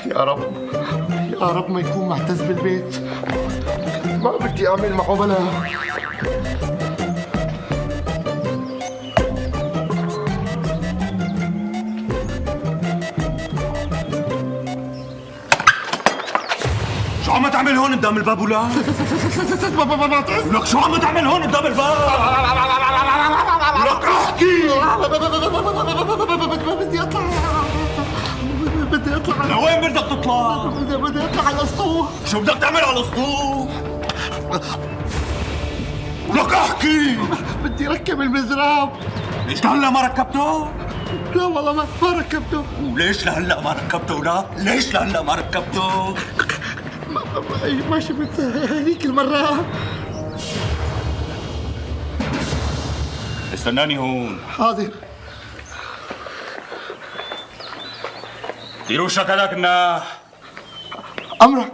يا رب يا رب ما يكون معتز بالبيت، ما بدي اعمل معه بلا. شو عم تعمل هون قدام الباب ولا؟ لك شو عم تعمل هون قدام الباب؟ لك احكي. بدي اطلع بدي اطلع. لوين بدك تطلع؟ بدي اطلع على الاسطول. شو بدك تعمل على الاسطول؟ لك احكي. بدي ركب المزراب. ليش لهلا ما ركبته؟ لا والله ما ركبته. وليش لهلا ما ركبته؟ لا ليش لهلا ما ركبته؟ ما شفت هذيك المرة. استناني هون. حاضر. دير وشك هذاك الناح. أمرك.